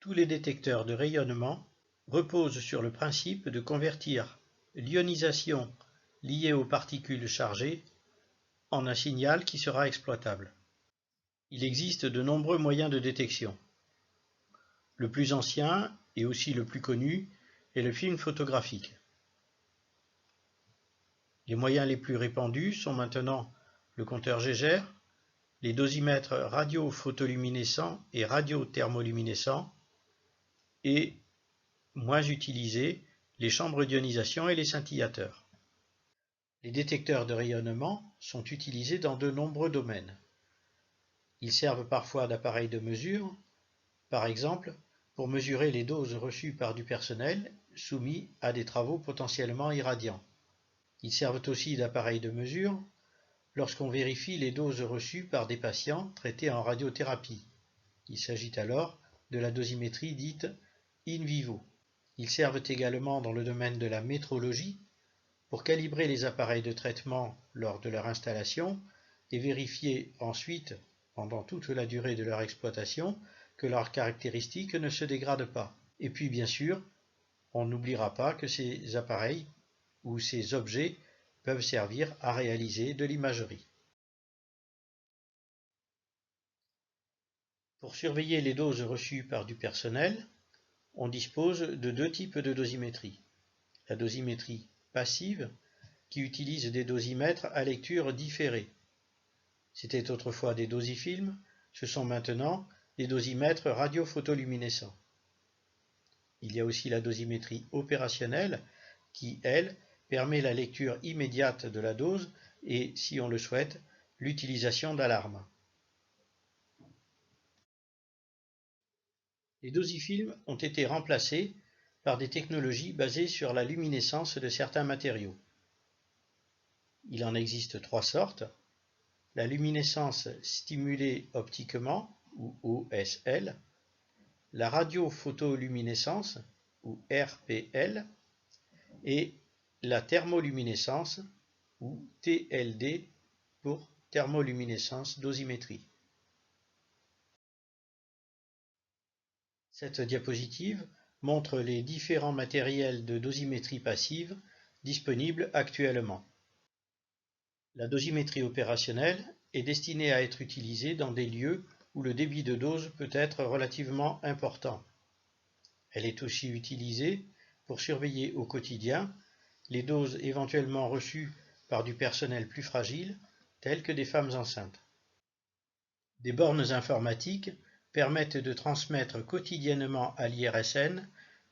Tous les détecteurs de rayonnement reposent sur le principe de convertir l'ionisation liée aux particules chargées en un signal qui sera exploitable. Il existe de nombreux moyens de détection. Le plus ancien, et aussi le plus connu, est le film photographique. Les moyens les plus répandus sont maintenant le compteur Geiger, les dosimètres radiophotoluminescents et radiothermoluminescents, et, moins utilisés, les chambres d'ionisation et les scintillateurs. Les détecteurs de rayonnement sont utilisés dans de nombreux domaines. Ils servent parfois d'appareils de mesure, par exemple pour mesurer les doses reçues par du personnel soumis à des travaux potentiellement irradiants. Ils servent aussi d'appareils de mesure lorsqu'on vérifie les doses reçues par des patients traités en radiothérapie. Il s'agit alors de la dosimétrie dite in vivo. Ils servent également dans le domaine de la métrologie pour calibrer les appareils de traitement lors de leur installation et vérifier ensuite, pendant toute la durée de leur exploitation, que leurs caractéristiques ne se dégradent pas. Et puis bien sûr, on n'oubliera pas que ces appareils ou ces objets peuvent servir à réaliser de l'imagerie. Pour surveiller les doses reçues par du personnel, on dispose de deux types de dosimétrie. La dosimétrie passive, qui utilise des dosimètres à lecture différée. C'était autrefois des dosifilms, ce sont maintenant des dosimètres radiophotoluminescents. Il y a aussi la dosimétrie opérationnelle, qui, elle, permet la lecture immédiate de la dose et, si on le souhaite, l'utilisation d'alarmes. Les dosifilms ont été remplacés par des technologies basées sur la luminescence de certains matériaux. Il en existe trois sortes: la luminescence stimulée optiquement, ou OSL, la radiophotoluminescence, ou RPL, et la thermoluminescence, ou TLD pour thermoluminescence dosimétrie. Cette diapositive montre les différents matériels de dosimétrie passive disponibles actuellement. La dosimétrie opérationnelle est destinée à être utilisée dans des lieux où le débit de dose peut être relativement important. Elle est aussi utilisée pour surveiller au quotidien les doses éventuellement reçues par du personnel plus fragile, telles que des femmes enceintes. Des bornes informatiques permettent de transmettre quotidiennement à l'IRSN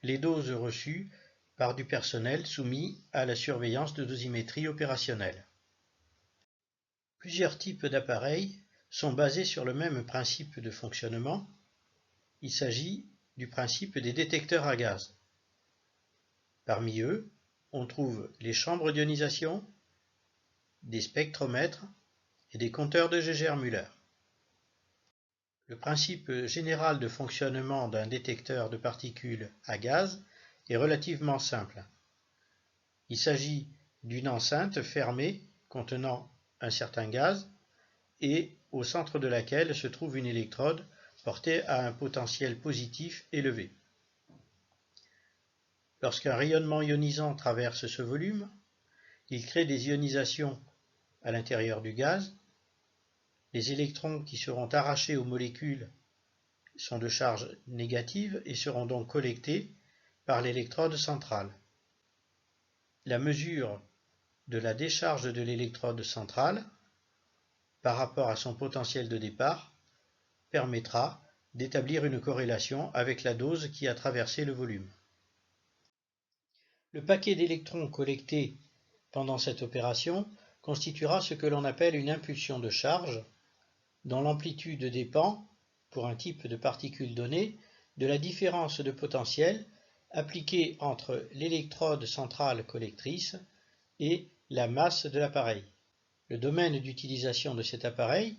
les doses reçues par du personnel soumis à la surveillance de dosimétrie opérationnelle. Plusieurs types d'appareils sont basés sur le même principe de fonctionnement. Il s'agit du principe des détecteurs à gaz. Parmi eux, on trouve les chambres d'ionisation, des spectromètres et des compteurs de Geiger-Müller. Le principe général de fonctionnement d'un détecteur de particules à gaz est relativement simple. Il s'agit d'une enceinte fermée contenant un certain gaz et au centre de laquelle se trouve une électrode portée à un potentiel positif élevé. Lorsqu'un rayonnement ionisant traverse ce volume, il crée des ionisations à l'intérieur du gaz. Les électrons qui seront arrachés aux molécules sont de charge négative et seront donc collectés par l'électrode centrale. La mesure de la décharge de l'électrode centrale par rapport à son potentiel de départ permettra d'établir une corrélation avec la dose qui a traversé le volume. Le paquet d'électrons collectés pendant cette opération constituera ce que l'on appelle une impulsion de charge, dont l'amplitude dépend, pour un type de particule donné, de la différence de potentiel appliquée entre l'électrode centrale collectrice et la masse de l'appareil. Le domaine d'utilisation de cet appareil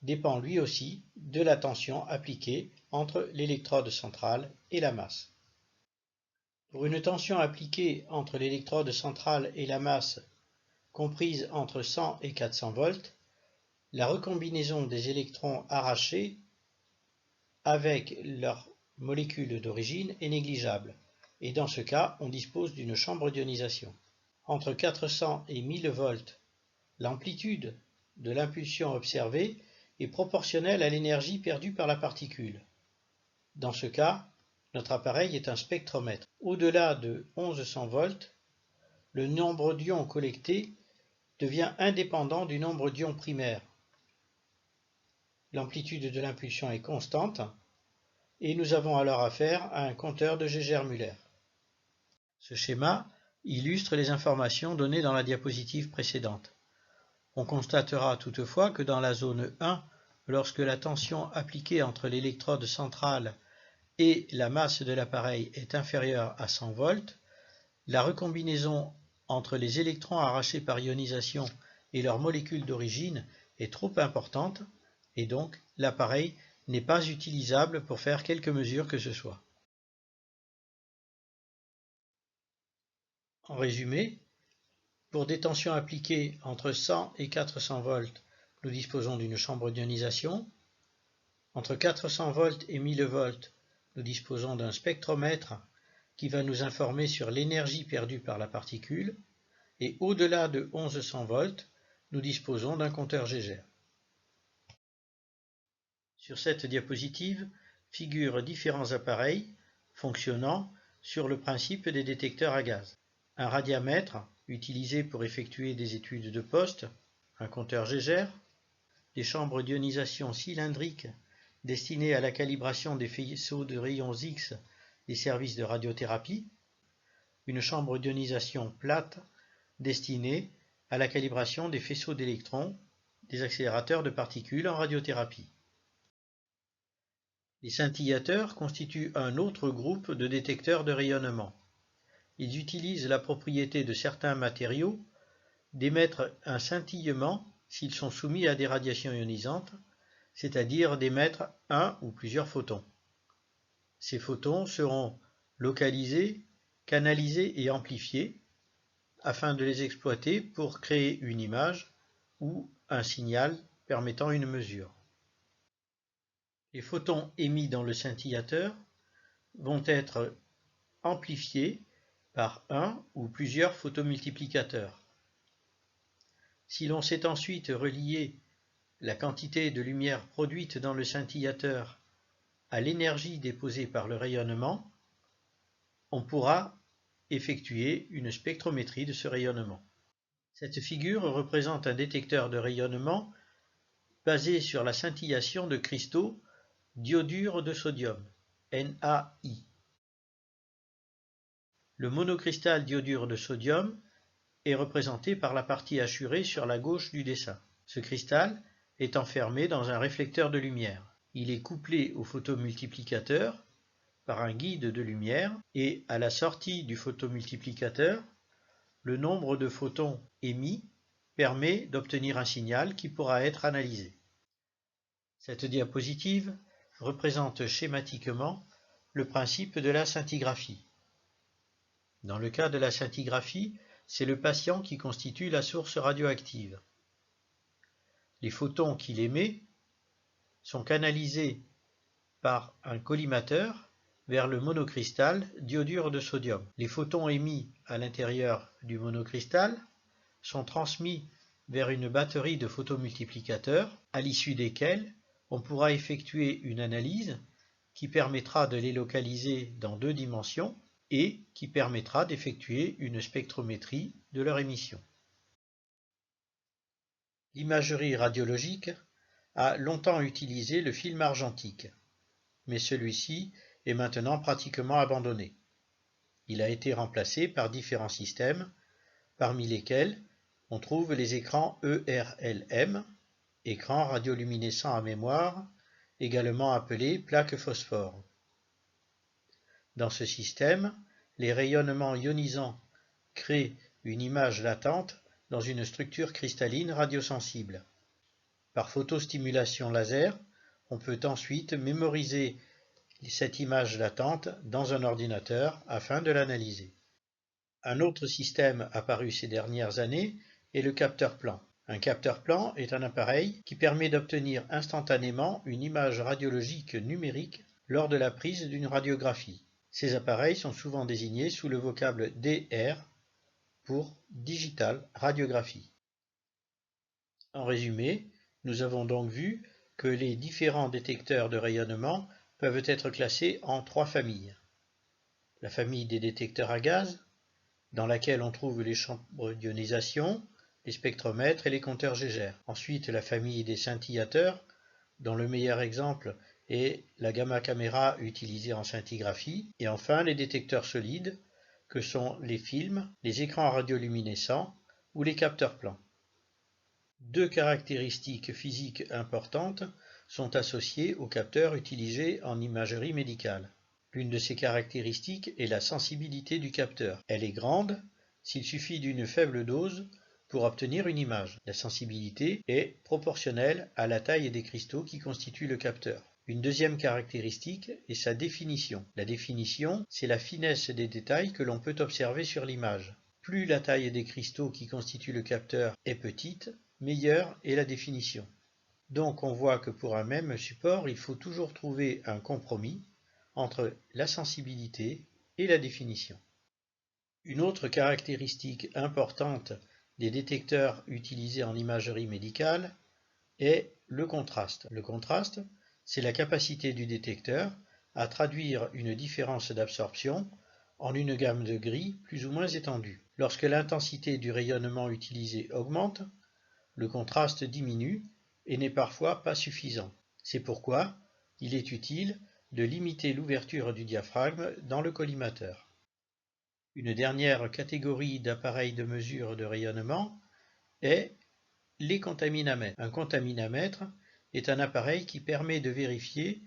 dépend lui aussi de la tension appliquée entre l'électrode centrale et la masse. Pour une tension appliquée entre l'électrode centrale et la masse comprise entre 100 et 400 volts, la recombinaison des électrons arrachés avec leur molécule d'origine est négligeable, et dans ce cas, on dispose d'une chambre d'ionisation. Entre 400 et 1000 volts, l'amplitude de l'impulsion observée est proportionnelle à l'énergie perdue par la particule. Dans ce cas, notre appareil est un spectromètre. Au-delà de 1100 volts, le nombre d'ions collectés devient indépendant du nombre d'ions primaires. L'amplitude de l'impulsion est constante et nous avons alors affaire à un compteur de Geiger-Müller. Ce schéma illustre les informations données dans la diapositive précédente. On constatera toutefois que dans la zone 1, lorsque la tension appliquée entre l'électrode centrale et la masse de l'appareil est inférieure à 100 volts, la recombinaison entre les électrons arrachés par ionisation et leur molécule d'origine est trop importante et donc l'appareil n'est pas utilisable pour faire quelque mesure que ce soit. En résumé, pour des tensions appliquées entre 100 et 400 volts, nous disposons d'une chambre d'ionisation. Entre 400 volts et 1000 volts, nous disposons d'un spectromètre qui va nous informer sur l'énergie perdue par la particule. Et au-delà de 1100 volts, nous disposons d'un compteur Geiger. Sur cette diapositive figurent différents appareils fonctionnant sur le principe des détecteurs à gaz. Un radiamètre utilisé pour effectuer des études de poste, un compteur Geiger, des chambres d'ionisation cylindriques destinées à la calibration des faisceaux de rayons X des services de radiothérapie, une chambre d'ionisation plate destinée à la calibration des faisceaux d'électrons des accélérateurs de particules en radiothérapie. Les scintillateurs constituent un autre groupe de détecteurs de rayonnement. Ils utilisent la propriété de certains matériaux d'émettre un scintillement s'ils sont soumis à des radiations ionisantes, c'est-à-dire d'émettre un ou plusieurs photons. Ces photons seront localisés, canalisés et amplifiés afin de les exploiter pour créer une image ou un signal permettant une mesure. Les photons émis dans le scintillateur vont être amplifiés par un ou plusieurs photomultiplicateurs. Si l'on sait ensuite relier la quantité de lumière produite dans le scintillateur à l'énergie déposée par le rayonnement, on pourra effectuer une spectrométrie de ce rayonnement. Cette figure représente un détecteur de rayonnement basé sur la scintillation de cristaux d'iodure de sodium, NaI. Le monocristal d'iodure de sodium est représenté par la partie hachurée sur la gauche du dessin. Ce cristal est enfermé dans un réflecteur de lumière. Il est couplé au photomultiplicateur par un guide de lumière et à la sortie du photomultiplicateur, le nombre de photons émis permet d'obtenir un signal qui pourra être analysé. Cette diapositive représente schématiquement le principe de la scintigraphie. Dans le cas de la scintigraphie, c'est le patient qui constitue la source radioactive. Les photons qu'il émet sont canalisés par un collimateur vers le monocristal d'iodure de sodium. Les photons émis à l'intérieur du monocristal sont transmis vers une batterie de photomultiplicateurs, à l'issue desquels on pourra effectuer une analyse qui permettra de les localiser dans 2 dimensions et qui permettra d'effectuer une spectrométrie de leur émission. L'imagerie radiologique a longtemps utilisé le film argentique, mais celui-ci est maintenant pratiquement abandonné. Il a été remplacé par différents systèmes, parmi lesquels on trouve les écrans ERLM, écrans radioluminescents à mémoire, également appelés plaques phosphore. Dans ce système, les rayonnements ionisants créent une image latente dans une structure cristalline radiosensible. Par photostimulation laser, on peut ensuite mémoriser cette image latente dans un ordinateur afin de l'analyser. Un autre système apparu ces dernières années est le capteur plan. Un capteur plan est un appareil qui permet d'obtenir instantanément une image radiologique numérique lors de la prise d'une radiographie. Ces appareils sont souvent désignés sous le vocable DR pour Digital Radiographie. En résumé, nous avons donc vu que les différents détecteurs de rayonnement peuvent être classés en 3 familles. La famille des détecteurs à gaz, dans laquelle on trouve les chambres d'ionisation, les spectromètres et les compteurs Geiger. Ensuite, la famille des scintillateurs, dont le meilleur exemple est la gamma caméra utilisée en scintigraphie. Et enfin, les détecteurs solides, que sont les films, les écrans radioluminescents ou les capteurs plans. 2 caractéristiques physiques importantes sont associées aux capteurs utilisés en imagerie médicale. L'une de ces caractéristiques est la sensibilité du capteur. Elle est grande s'il suffit d'une faible dose pour obtenir une image. La sensibilité est proportionnelle à la taille des cristaux qui constituent le capteur. Une deuxième caractéristique est sa définition. La définition, c'est la finesse des détails que l'on peut observer sur l'image. Plus la taille des cristaux qui constituent le capteur est petite, meilleure est la définition. Donc on voit que pour un même support, il faut toujours trouver un compromis entre la sensibilité et la définition. Une autre caractéristique importante des détecteurs utilisés en imagerie médicale est le contraste. Le contraste, c'est la capacité du détecteur à traduire une différence d'absorption en une gamme de gris plus ou moins étendue. Lorsque l'intensité du rayonnement utilisé augmente, le contraste diminue et n'est parfois pas suffisant. C'est pourquoi il est utile de limiter l'ouverture du diaphragme dans le collimateur. Une dernière catégorie d'appareils de mesure de rayonnement est les contaminamètres. Un contaminamètre est un appareil qui permet de vérifier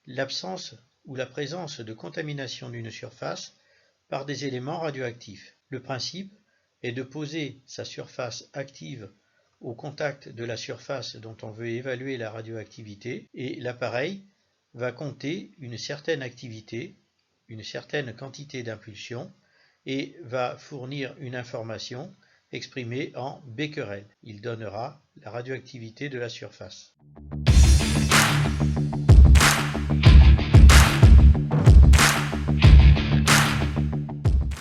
l'absence ou la présence de contamination d'une surface par des éléments radioactifs. Le principe est de poser sa surface active au contact de la surface dont on veut évaluer la radioactivité et l'appareil va compter une certaine activité, une certaine quantité d'impulsion et va fournir une information exprimée en becquerel. Il donnera la radioactivité de la surface.